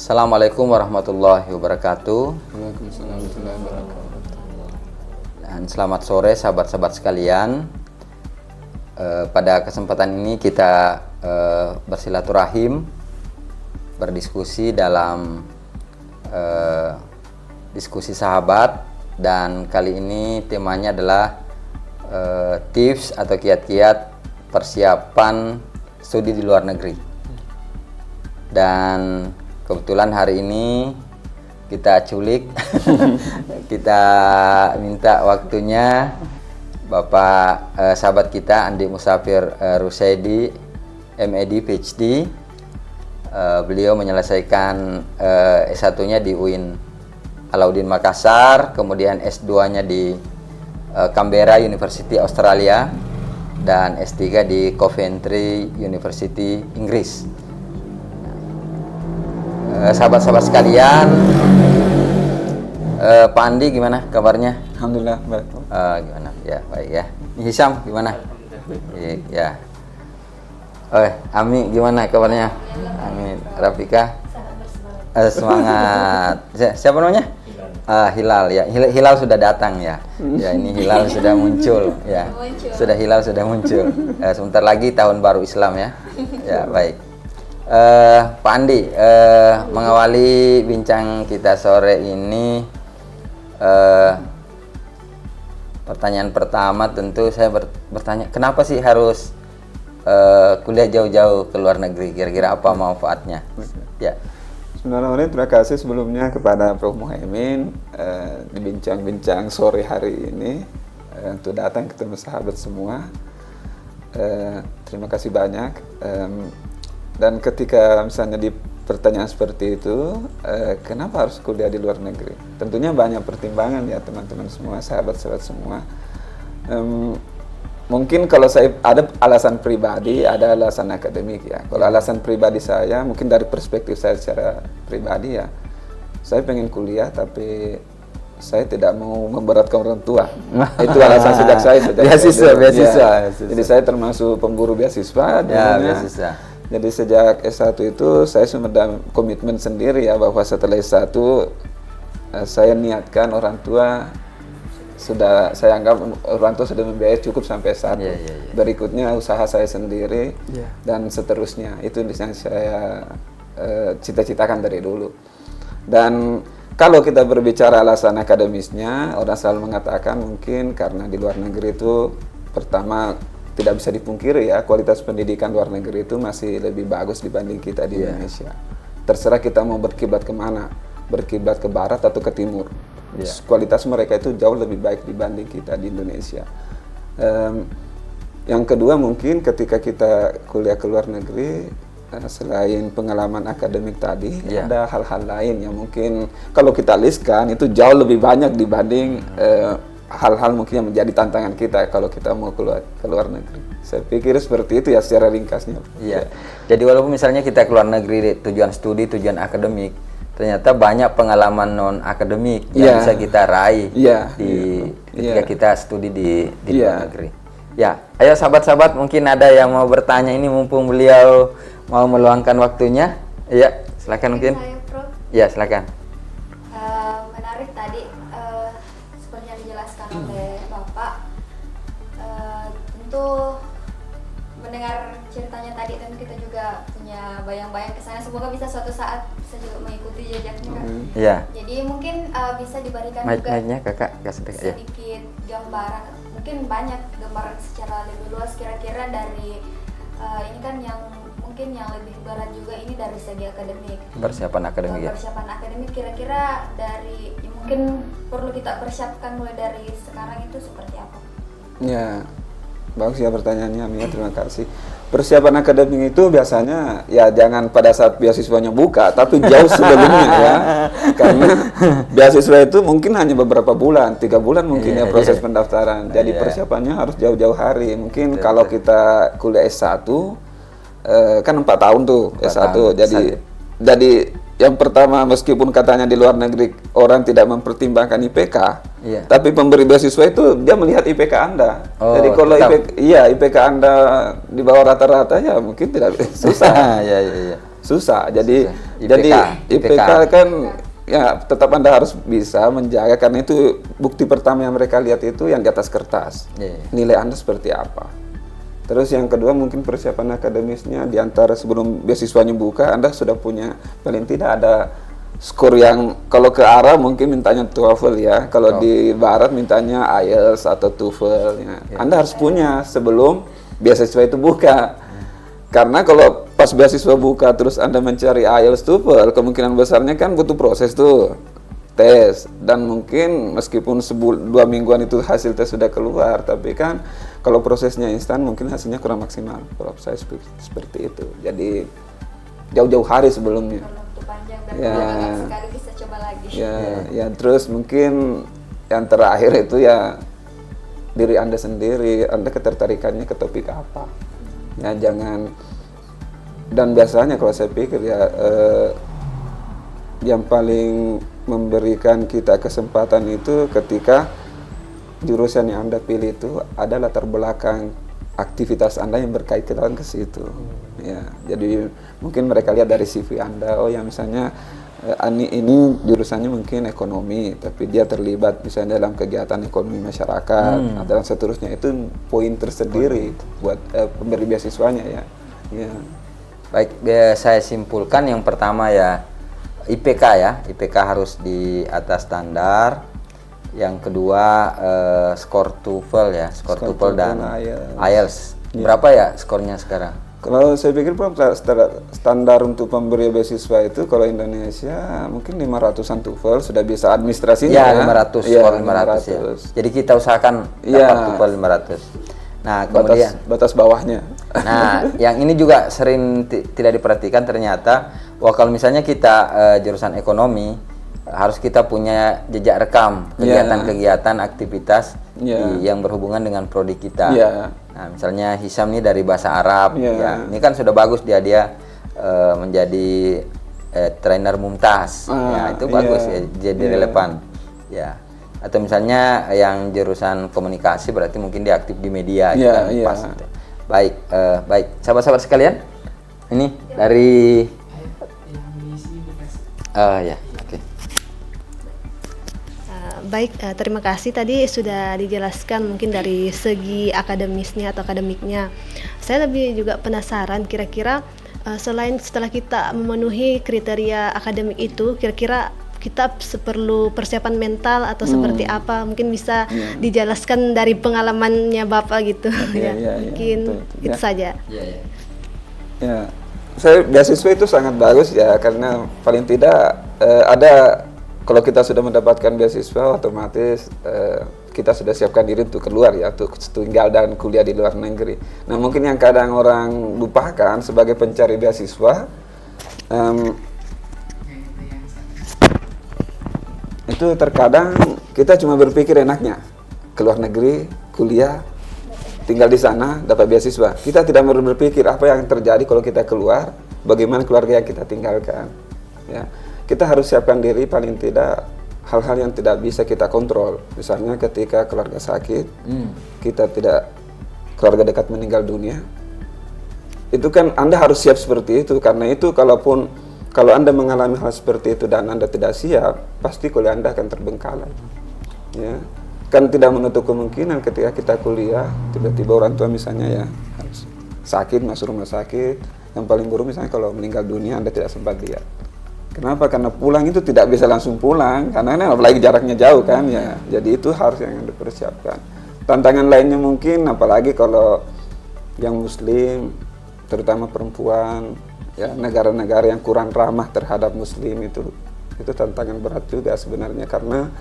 Assalamualaikum warahmatullahi wabarakatuh. Waalaikumsalam warahmatullahi wabarakatuh. Dan selamat sore sahabat-sahabat sekalian. Pada kesempatan ini kita bersilaturahim, berdiskusi dalam diskusi sahabat, dan kali ini temanya adalah tips atau kiat-kiat persiapan studi di luar negeri. Dan kebetulan hari ini kita culik, kita minta waktunya Bapak sahabat kita Andi Musafir Rusaidi, MEd PhD. Beliau menyelesaikan S1-nya di UIN Alauddin Makassar, kemudian S2-nya di Canberra University Australia, dan S3 di Coventry University Inggris. Sahabat-sahabat sekalian, Pak Andi gimana kabarnya? Alhamdulillah baik. Gimana? Ya baik ya. Hisam gimana? Ya. Ami gimana kabarnya? Amin. Rafika? Semangat. Siapa namanya? Hilal ya. Hilal sudah datang ya. Ya, ini Hilal sudah muncul ya. Hilal sudah muncul. Sebentar lagi tahun baru Islam ya. Ya baik. Pak Andi, mengawali bincang kita sore ini, pertanyaan pertama tentu saya bertanya, kenapa sih harus kuliah jauh-jauh ke luar negeri? Kira-kira apa manfaatnya? Ya. Bismillahirrahmanirrahim. Terima kasih sebelumnya kepada Prof. Muhaimin di bincang-bincang sore hari ini untuk datang ketemu sahabat semua. Terima kasih banyak. Dan ketika misalnya di pertanyaan seperti itu, kenapa harus kuliah di luar negeri? Tentunya banyak pertimbangan ya teman-teman semua, sahabat-sahabat semua. Mungkin kalau saya ada alasan pribadi, ada alasan akademik ya. Kalau alasan pribadi saya, mungkin dari perspektif saya secara pribadi ya, saya pengen kuliah tapi saya tidak mau memberatkan orang tua. Itu alasan sejak saya beasiswa. Jadi saya termasuk pemburu beasiswa. Beasiswa. Jadi sejak S1 itu saya sudah komitmen sendiri ya, bahwa setelah S1 saya niatkan orang tua sudah, saya anggap orang tua sudah membiayai cukup sampai S1. Berikutnya usaha saya sendiri dan seterusnya. Itu yang saya cita-citakan dari dulu. Dan kalau kita berbicara alasan akademisnya, orang selalu mengatakan mungkin karena di luar negeri itu pertama tidak bisa dipungkiri ya, kualitas pendidikan luar negeri itu masih lebih bagus dibanding kita di Indonesia. Terserah kita mau berkiblat kemana, berkiblat ke barat atau ke timur. Kualitas mereka itu jauh lebih baik dibanding kita di Indonesia. Yang kedua mungkin ketika kita kuliah ke luar negeri, selain pengalaman akademik tadi, ada hal-hal lain yang mungkin kalau kita listkan itu jauh lebih banyak dibanding hal-hal mungkin yang menjadi tantangan kita kalau kita mau keluar ke luar negeri. Saya pikir seperti itu ya secara ringkasnya. Iya. Jadi walaupun misalnya kita keluar negeri tujuan studi, tujuan akademik, ternyata banyak pengalaman non akademik yang bisa kita raih ketika kita studi di luar negeri. Ya, ayo sahabat-sahabat, mungkin ada yang mau bertanya ini mumpung beliau mau meluangkan waktunya. Ya, silakan mungkin. Saya, Prof. Ya, silakan. Menarik tadi seperti yang dijelaskan oleh Bapak. Tentu mendengar ceritanya tadi, tentu kita juga punya bayang-bayang ke sana. Semoga bisa suatu saat bisa juga mengikuti jejaknya, kan? Iya. Jadi mungkin bisa diberikan juga sedikit gambaran, mungkin banyak gambaran secara lebih luas kira-kira dari ini kan yang mungkin yang lebih berat juga ini dari segi akademik. Persiapan akademik ya. Persiapan akademik kira-kira dari mungkin perlu kita persiapkan mulai dari sekarang itu seperti apa? Ya, bagus ya pertanyaannya, Mia. Terima kasih. Persiapan akademik itu biasanya ya jangan pada saat beasiswanya buka, tapi jauh sebelumnya ya. Karena beasiswa itu mungkin hanya beberapa bulan, 3 bulan mungkin proses pendaftaran. Jadi persiapannya harus jauh-jauh hari. Mungkin kalau kita kuliah S1 kan 4 tahun tuh S1. Jadi yang pertama, meskipun katanya di luar negeri orang tidak mempertimbangkan IPK, tapi pemberi beasiswa itu dia melihat IPK Anda. Jadi kalau IPK Anda di bawah rata-rata ya mungkin tidak susah. susah. Jadi IPK kan ya tetap Anda harus bisa menjaga, karena itu bukti pertama yang mereka lihat itu yang di atas kertas. Nilai Anda seperti apa. Terus yang kedua mungkin persiapan akademisnya, di antara sebelum beasiswanya buka Anda sudah punya paling tidak ada skor yang, kalau ke Arab mungkin mintanya TOEFL ya, kalau di Barat mintanya IELTS atau TOEFL ya. Anda harus punya sebelum beasiswa itu buka. Karena kalau pas beasiswa buka terus Anda mencari IELTS, TOEFL, kemungkinan besarnya kan butuh proses tuh, tes. Dan mungkin meskipun 2 mingguan itu hasil tes sudah keluar, tapi kan kalau prosesnya instan mungkin hasilnya kurang maksimal. Kalau saya seperti itu. Jadi jauh-jauh hari sebelumnya. Sekali bisa coba lagi. Ya, terus mungkin yang terakhir itu ya diri Anda sendiri, Anda ketertarikannya ke topik apa. Ya jangan, dan biasanya kalau saya pikir ya yang paling memberikan kita kesempatan itu ketika jurusan yang Anda pilih itu ada latar belakang aktivitas Anda yang berkaitan ke situ. Ya, jadi mungkin mereka lihat dari CV Anda, oh ya misalnya ini jurusannya mungkin ekonomi, tapi dia terlibat misalnya dalam kegiatan ekonomi masyarakat dan seterusnya, itu poin tersendiri buat pemberi beasiswanya ya. Baik, saya simpulkan yang pertama ya IPK ya, IPK harus di atas standar. Yang kedua skor TOEFL ya, skor TOEFL dan IELTS. Berapa ya skornya sekarang? Kalau saya pikir standar untuk pemberi beasiswa itu kalau Indonesia mungkin 500-an TOEFL sudah bisa administrasinya ya. 500, skor 500 ya. Jadi kita usahakan dapat TOEFL 500. Nah, kemudian batas bawahnya. Nah, yang ini juga sering tidak diperhatikan ternyata. Wah, kalau misalnya kita jurusan ekonomi, harus kita punya jejak rekam kegiatan-kegiatan aktivitas yang berhubungan dengan prodi kita. Nah, misalnya Hisam nih dari bahasa Arab, ya ini kan sudah bagus dia menjadi trainer mumtaz, ya itu bagus ya, jadi relevan, ya. Atau misalnya yang jurusan komunikasi berarti mungkin dia aktif di media, kan pas. Gitu. Baik, sahabat-sahabat sekalian, ini dari Baik, terima kasih. Tadi sudah dijelaskan mungkin dari segi akademisnya atau akademiknya. Saya lebih juga penasaran kira-kira selain setelah kita memenuhi kriteria akademik itu, kira-kira kita perlu persiapan mental atau seperti apa? Mungkin bisa dijelaskan dari pengalamannya Bapak gitu. Mungkin itu saja. Ya, saya beasiswa itu sangat bagus ya, karena paling tidak ada. Kalau kita sudah mendapatkan beasiswa, otomatis kita sudah siapkan diri untuk keluar ya, untuk tinggal dan kuliah di luar negeri. Nah, mungkin yang kadang orang lupakan sebagai pencari beasiswa, itu terkadang kita cuma berpikir enaknya ke luar negeri, kuliah, tinggal di sana, dapat beasiswa. Kita tidak berpikir apa yang terjadi kalau kita keluar, bagaimana keluarga yang kita tinggalkan. Ya. Kita harus siapkan diri paling tidak hal-hal yang tidak bisa kita kontrol. Misalnya ketika keluarga sakit, keluarga dekat meninggal dunia. Itu kan Anda harus siap seperti itu, karena itu kalau Anda mengalami hal seperti itu dan Anda tidak siap, pasti kuliah Anda akan terbengkalai. Ya. Kan tidak menutup kemungkinan ketika kita kuliah, tiba-tiba orang tua misalnya ya harus sakit, masuk rumah sakit. Yang paling buruk misalnya kalau meninggal dunia Anda tidak sempat lihat. Kenapa? Karena pulang itu tidak bisa langsung pulang, karena apalagi jaraknya jauh kan ya. Jadi itu harus yang dipersiapkan. Tantangan lainnya mungkin apalagi kalau yang muslim, terutama perempuan, ya negara-negara yang kurang ramah terhadap muslim itu tantangan berat juga sebenarnya, karena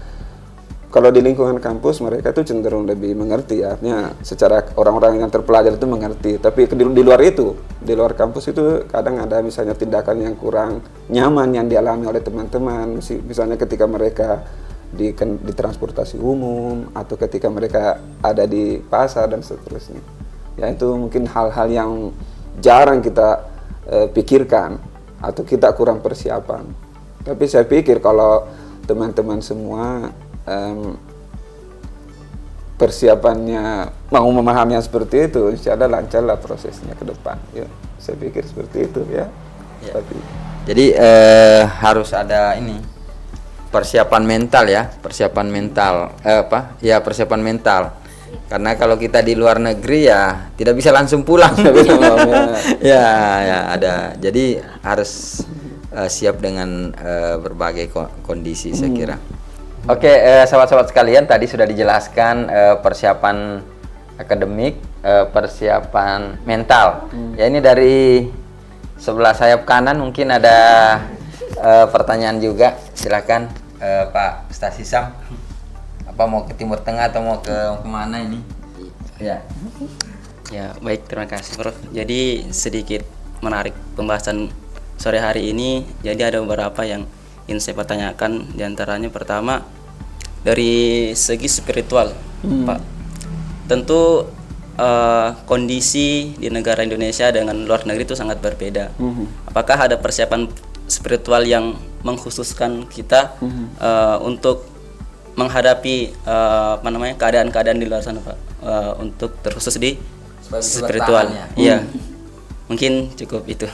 kalau di lingkungan kampus mereka itu cenderung lebih mengerti ya, artinya secara orang-orang yang terpelajar itu mengerti, tapi di luar itu, di luar kampus itu kadang ada misalnya tindakan yang kurang nyaman yang dialami oleh teman-teman, misalnya ketika mereka di transportasi umum atau ketika mereka ada di pasar dan seterusnya. Ya itu mungkin hal-hal yang jarang kita pikirkan atau kita kurang persiapan. Tapi saya pikir kalau teman-teman semua persiapannya mau memahami yang seperti itu, insya Allah lancarlah prosesnya ke depan. Ya, saya pikir seperti itu ya. Ya. Jadi harus ada ini persiapan mental ya, persiapan mental persiapan mental. Karena kalau kita di luar negeri ya tidak bisa langsung pulang. Ya ada. Jadi harus siap dengan berbagai kondisi saya kira. Oke, sahabat-sahabat sekalian, tadi sudah dijelaskan persiapan akademik, persiapan mental. Ya ini dari sebelah sayap kanan mungkin ada pertanyaan juga. Silakan Pak Ustaz Hisam. Apa mau ke Timur Tengah atau mau ke kemana ini? Ya. Ya, baik, terima kasih Prof. Jadi sedikit menarik pembahasan sore hari ini. Jadi ada beberapa yang ingin saya pertanyakan. Di antaranya pertama dari segi spiritual, Pak. Tentu kondisi di negara Indonesia dengan luar negeri itu sangat berbeda. Apakah ada persiapan spiritual yang mengkhususkan kita untuk menghadapi keadaan-keadaan di luar sana, Pak, untuk terkhusus di spiritual? Iya, mungkin cukup itu.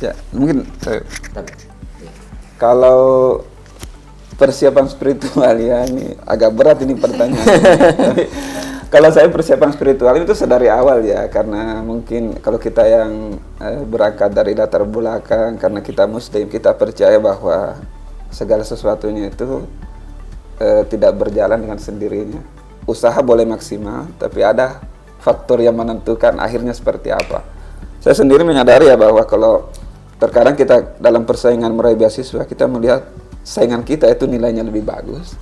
Ya, mungkin kalau persiapan spiritual ya, ini agak berat ini pertanyaan. Tapi kalau saya persiapan spiritual itu sedari awal ya, karena mungkin kalau kita yang berangkat dari latar belakang, karena kita Muslim, kita percaya bahwa segala sesuatunya itu tidak berjalan dengan sendirinya. Usaha boleh maksimal, tapi ada faktor yang menentukan akhirnya seperti apa. Saya sendiri menyadari ya bahwa kalau terkadang kita dalam persaingan meraih beasiswa, kita melihat saingan kita itu nilainya lebih bagus,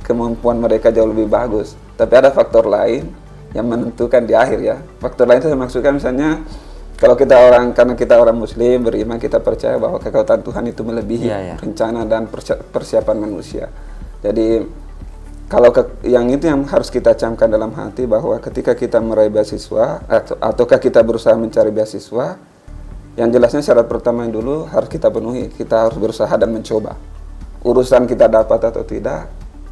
kemampuan mereka jauh lebih bagus, tapi ada faktor lain yang menentukan di akhir ya. Faktor lain itu saya maksudkan misalnya kalau karena kita orang Muslim beriman, kita percaya bahwa kekuasaan Tuhan itu melebihi rencana dan persiapan manusia. Jadi kalau yang itu yang harus kita camkan dalam hati, bahwa ketika kita meraih beasiswa ataukah kita berusaha mencari beasiswa, yang jelasnya syarat pertama yang dulu harus kita penuhi. Kita harus berusaha dan mencoba. Urusan kita dapat atau tidak,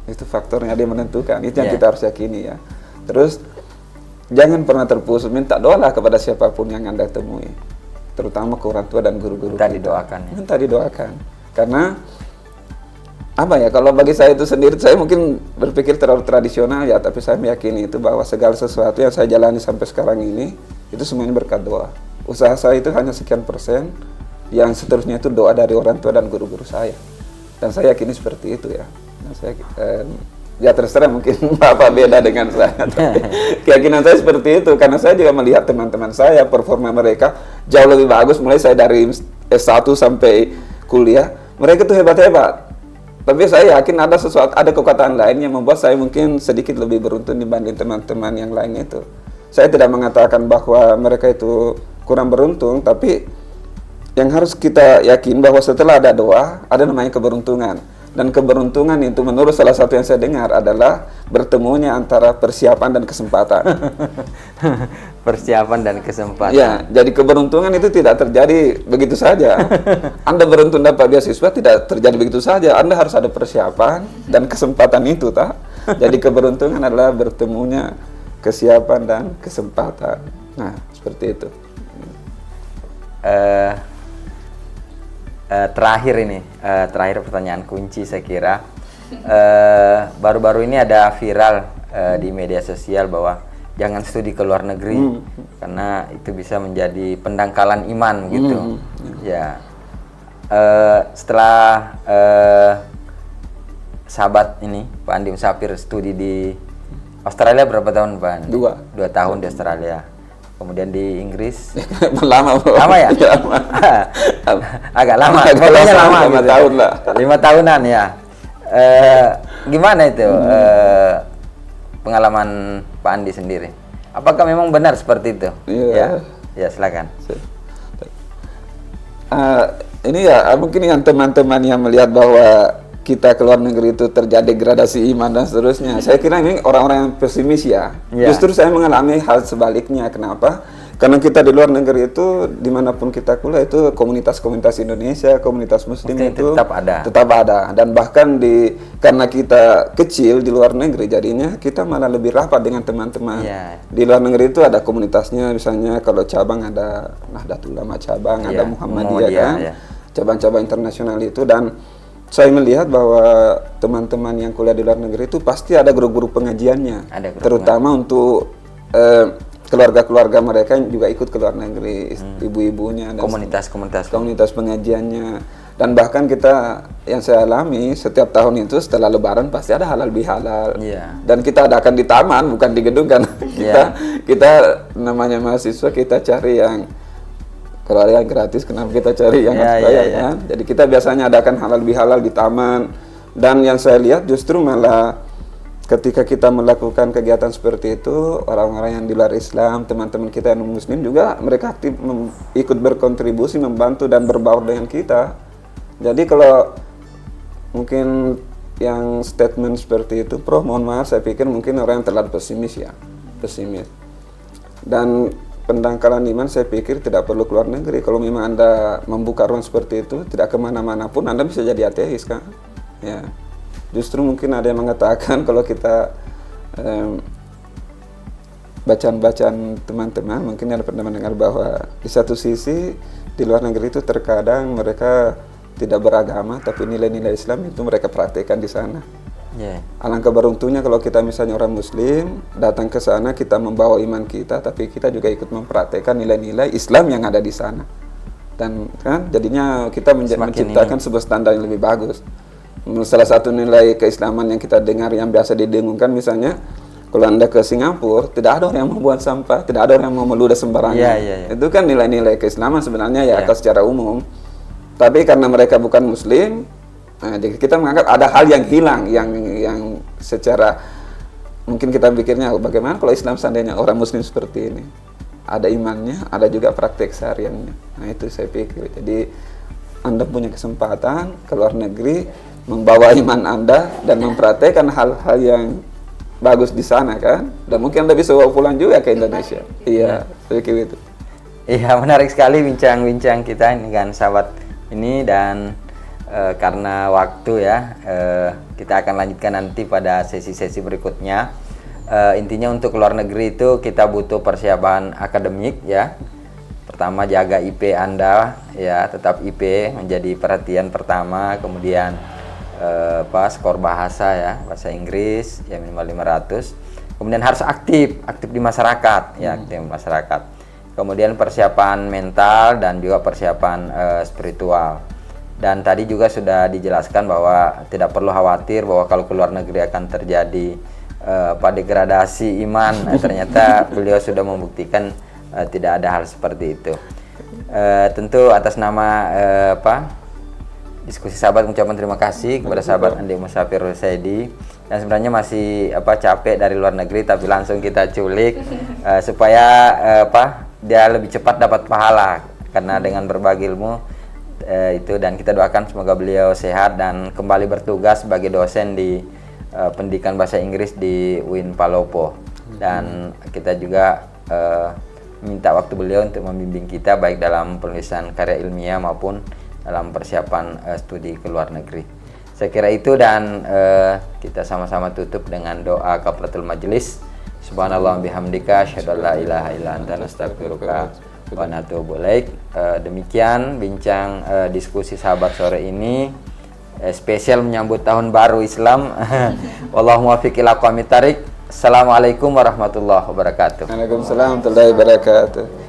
itu faktornya dia menentukan. Itu yang kita harus yakini ya. Terus jangan pernah terpusat, minta doalah kepada siapapun yang Anda temui, terutama ke orang tua dan guru-guru. Minta didoakan. Minta didoakan. Karena apa ya, kalau bagi saya itu sendiri, saya mungkin berpikir terlalu tradisional ya, tapi saya meyakini itu bahwa segala sesuatu yang saya jalani sampai sekarang ini, itu semuanya berkat doa. Usaha saya itu hanya sekian persen, yang seterusnya itu doa dari orang tua dan guru-guru saya. Dan saya yakini seperti itu ya. Nah, ya terserah mungkin Bapak beda dengan saya, tapi keyakinan saya seperti itu, karena saya juga melihat teman-teman saya, performa mereka jauh lebih bagus, mulai saya dari S1 sampai kuliah, mereka tuh hebat-hebat. Tapi saya yakin ada kekuatan lain yang membuat saya mungkin sedikit lebih beruntung dibanding teman-teman yang lain itu. Saya tidak mengatakan bahwa mereka itu kurang beruntung, tapi yang harus kita yakin bahwa setelah ada doa, ada namanya keberuntungan. Dan keberuntungan itu menurut salah satu yang saya dengar adalah bertemunya antara persiapan dan kesempatan. Persiapan dan kesempatan. Ya, jadi keberuntungan itu tidak terjadi begitu saja. Anda beruntung dapat beasiswa tidak terjadi begitu saja. Anda harus ada persiapan dan kesempatan itu, tak? Jadi keberuntungan adalah bertemunya kesiapan dan kesempatan. Nah, seperti itu. Terakhir pertanyaan kunci saya kira. Baru-baru ini ada viral di media sosial bahwa jangan studi ke luar negeri karena itu bisa menjadi pendangkalan iman gitu. Ya, setelah sahabat ini Pak Andi Musafir studi di Australia berapa tahun Pak Andi? 2 tahun di Australia. Kemudian di Inggris lama ya? Agak lama. Pokoknya lama 5 gitu. Tahun lah. 5 tahunan ya. Gimana itu pengalaman Pak Andi sendiri? Apakah memang benar seperti itu? Ya silakan. Ini ya mungkin yang teman-teman yang melihat bahwa kita ke luar negeri itu terjadi degradasi iman dan seterusnya. Saya kira ini orang-orang yang pesimis ya. Justru saya mengalami hal sebaliknya. Kenapa? Karena kita di luar negeri itu dimanapun kita kuliah itu komunitas-komunitas Indonesia, komunitas Muslim itu tetap ada. Dan bahkan karena kita kecil di luar negeri, jadinya kita malah lebih rapat dengan teman-teman. Di luar negeri itu ada komunitasnya, misalnya kalau cabang ada Nahdlatul Ulama cabang, ada Muhammadiyah kan, cabang-cabang internasional itu. Dan saya melihat bahwa teman-teman yang kuliah di luar negeri itu pasti ada grup-grup pengajiannya, terutama untuk keluarga-keluarga mereka yang juga ikut ke luar negeri, ibu-ibunya dan komunitas pengajiannya. Dan bahkan yang saya alami setiap tahun itu setelah Lebaran pasti ada halal bihalal. Dan kita adakan di taman, bukan di gedung kan. Kita namanya mahasiswa, kita cari yang kalau ada yang gratis, kenapa kita cari yang harus bayar kan? Jadi kita biasanya adakan halal bihalal di taman. Dan yang saya lihat justru malah ketika kita melakukan kegiatan seperti itu, orang-orang yang di luar Islam, teman-teman kita yang Muslim juga mereka aktif ikut berkontribusi, membantu dan berbaur dengan kita. Jadi kalau mungkin yang statement seperti itu, Prof, mohon maaf, saya pikir mungkin orang yang terlalu pesimis. Dan pendangkalan iman saya pikir tidak perlu keluar negeri. Kalau memang Anda membuka ruang seperti itu, tidak kemana-mana pun Anda bisa jadi ateis kan? Ya. Justru mungkin ada yang mengatakan kalau kita bacaan-bacaan teman-teman mungkin ada pernah mendengar bahwa di satu sisi di luar negeri itu terkadang mereka tidak beragama tapi nilai-nilai Islam itu mereka praktekkan di sana. Alangkah beruntungnya kalau kita misalnya orang Muslim datang ke sana, kita membawa iman kita tapi kita juga ikut mempraktekkan nilai-nilai Islam yang ada di sana. Dan kan jadinya kita menciptakan sebuah standar yang lebih bagus. Salah satu nilai keislaman yang kita dengar yang biasa didengungkan misalnya kalau Anda ke Singapura tidak ada orang yang membuang sampah, tidak ada orang yang mau meludah sembarangan. Itu kan nilai-nilai keislaman sebenarnya ya secara umum. Tapi karena mereka bukan Muslim, jadi kita menganggap ada hal yang hilang yang secara mungkin kita pikirnya bagaimana kalau Islam seandainya orang Muslim seperti ini, ada imannya, ada juga praktek sehariannya. Nah itu saya pikir. Jadi Anda punya kesempatan ke luar negeri membawa iman Anda dan mempraktekkan hal-hal yang bagus di sana kan, dan mungkin Anda bisa bawa pulang juga ke Indonesia. Iya, begitu. Iya, menarik sekali bincang-bincang kita dengan sahabat ini. Dan karena waktu ya, kita akan lanjutkan nanti pada sesi-sesi berikutnya. Intinya untuk luar negeri itu kita butuh persiapan akademik ya. Pertama jaga IP Anda ya, tetap IP menjadi perhatian pertama. Kemudian skor bahasa ya, bahasa Inggris ya minimal 500. Kemudian harus aktif di masyarakat ya, aktif di masyarakat. Kemudian persiapan mental dan juga persiapan spiritual. Dan tadi juga sudah dijelaskan bahwa tidak perlu khawatir bahwa kalau ke luar negeri akan terjadi degradasi iman. Ternyata beliau sudah membuktikan tidak ada hal seperti itu. Tentu atas nama Diskusi Sahabat mengucapkan terima kasih kepada sahabat Andi Musafir Rusaidi, dan sebenarnya masih capek dari luar negeri tapi langsung kita culik supaya dia lebih cepat dapat pahala karena dengan berbagi ilmu itu. Dan kita doakan semoga beliau sehat dan kembali bertugas sebagai dosen di pendidikan bahasa Inggris di UIN Palopo. Dan kita juga minta waktu beliau untuk membimbing kita baik dalam penulisan karya ilmiah maupun dalam persiapan studi ke luar negeri. Saya kira itu, dan kita sama-sama tutup dengan doa kafaratul majelis. Subhanallah bihamdika asyhadu an la ilaha illa anta astaghfiruka wa atubu ilaik. Demikian bincang diskusi sahabat sore ini, spesial menyambut tahun baru Islam. Wallahu muwaffiq ila aqwamit thariq. Assalamualaikum warahmatullahi wabarakatuh. Waalaikumsalam warahmatullahi wabarakatuh.